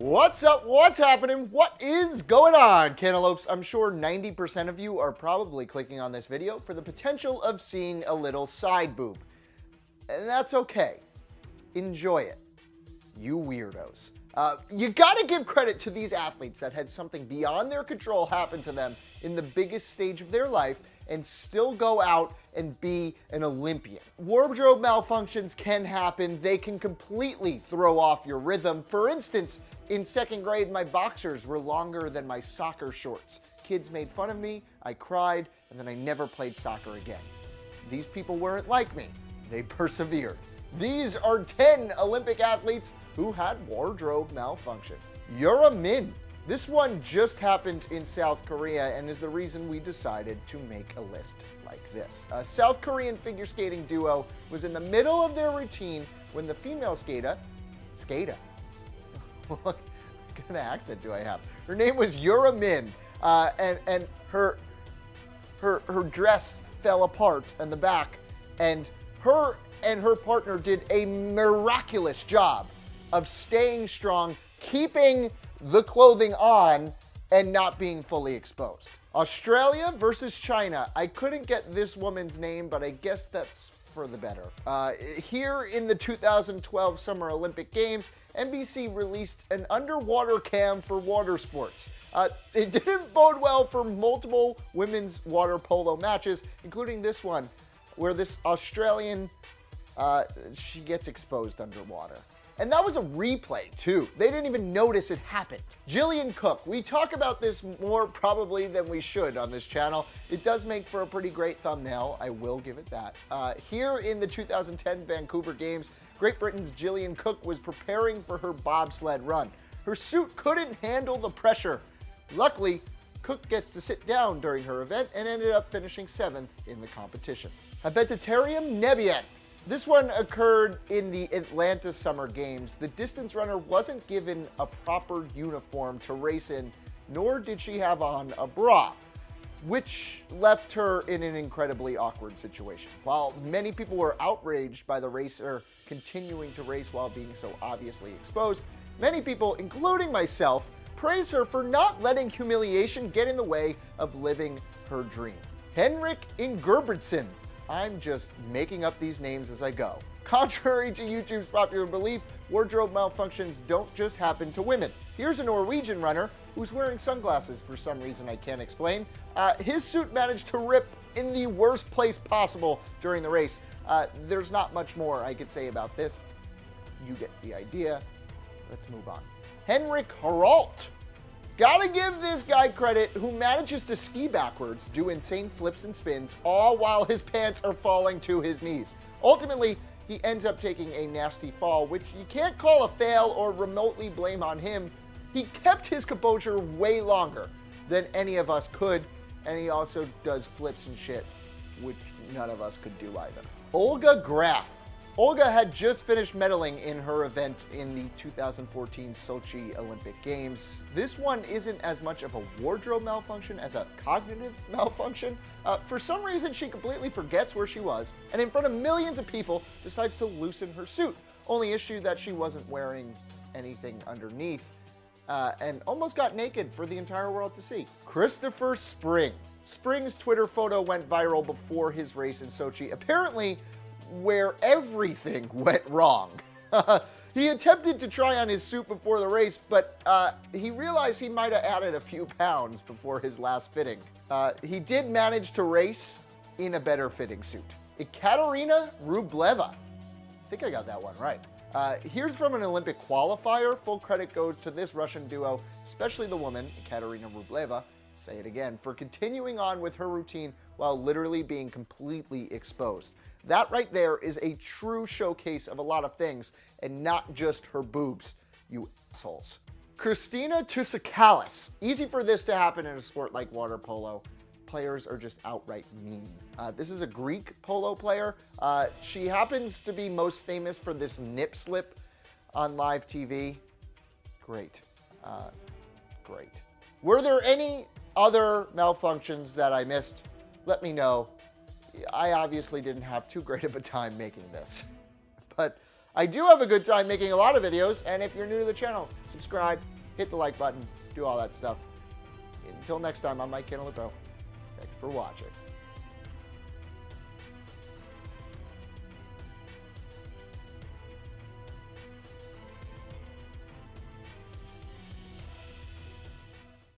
What's up? What's happening? What is going on, cantaloupes? I'm sure 90% of you are probably clicking on this video for the potential of seeing a little side boob. And that's okay. Enjoy it. You weirdos. You gotta give credit to these athletes that had something beyond their control happen to them in the biggest stage of their life and still go out and be an Olympian. Wardrobe malfunctions can happen. They can completely throw off your rhythm. For instance, in second grade, my boxers were longer than my soccer shorts. Kids made fun of me, I cried, and then I never played soccer again. These people weren't like me. They persevered. These are 10 Olympic athletes who had wardrobe malfunctions. Yura Min. This one just happened in South Korea and is the reason we decided to make a list like this. A South Korean figure skating duo was in the middle of their routine when the female skater, what kind of accent do I have? Her name was Yura Min, and her dress fell apart in the back, and her partner did a miraculous job of staying strong, keeping the clothing on, and not being fully exposed. Australia versus China. I couldn't get this woman's name, but I guess that's for the better. Here in the 2012 Summer Olympic Games, NBC released an underwater cam for water sports. It didn't bode well for multiple women's water polo matches, including this one, where this Australian, she gets exposed underwater. And that was a replay, too. They didn't even notice it happened. Jillian Cook. We talk about this more probably than we should on this channel. It does make for a pretty great thumbnail. I will give it that. Here in the 2010 Vancouver Games, Great Britain's Jillian Cook was preparing for her bobsled run. Her suit couldn't handle the pressure. Luckily, Cook gets to sit down during her event and ended up finishing 7th in the competition. Abetitarium Nebien. This one occurred in the Atlanta Summer Games. The distance runner wasn't given a proper uniform to race in, nor did she have on a bra, which left her in an incredibly awkward situation. While many people were outraged by the racer continuing to race while being so obviously exposed, many people, including myself, praise her for not letting humiliation get in the way of living her dream. Henrik Ingebrigtsen. I'm just making up these names as I go. Contrary to YouTube's popular belief, wardrobe malfunctions don't just happen to women. Here's a Norwegian runner who's wearing sunglasses for some reason I can't explain. His suit managed to rip in the worst place possible during the race. There's not much more I could say about this. You get the idea. Let's move on. Henrik Haralt. Gotta give this guy credit who manages to ski backwards, do insane flips and spins, all while his pants are falling to his knees. Ultimately, he ends up taking a nasty fall, which you can't call a fail or remotely blame on him. He kept his composure way longer than any of us could, and he also does flips and shit, which none of us could do either. Olga Graf. Olga had just finished medaling in her event in the 2014 Sochi Olympic Games. This one isn't as much of a wardrobe malfunction as a cognitive malfunction. For some reason, she completely forgets where she was, and in front of millions of people, decides to loosen her suit. Only issue that she wasn't wearing anything underneath, and almost got naked for the entire world to see. Christopher Spring. Spring's Twitter photo went viral before his race in Sochi. Apparently, where everything went wrong. He attempted to try on his suit before the race, but he realized he might have added a few pounds before his last fitting. He did manage to race in a better fitting suit. Ekaterina Rubleva. I think I got that one right. Here's from an Olympic qualifier. Full credit goes to this Russian duo, especially the woman, Ekaterina Rubleva, say it again, for continuing on with her routine while literally being completely exposed. That right there is a true showcase of a lot of things, and not just her boobs, you assholes. Christina Tsoukalis. Easy for this to happen in a sport like water polo. Players are just outright mean. This is a Greek polo player. She happens to be most famous for this nip slip on live TV. Great. Great. Were there any other malfunctions that I missed? Let me know. I obviously didn't have too great of a time making this. But I do have a good time making a lot of videos, and if you're new to the channel, subscribe, hit the like button, do all that stuff. Until next time, I'm Mike Cantalupo. Thanks for watching.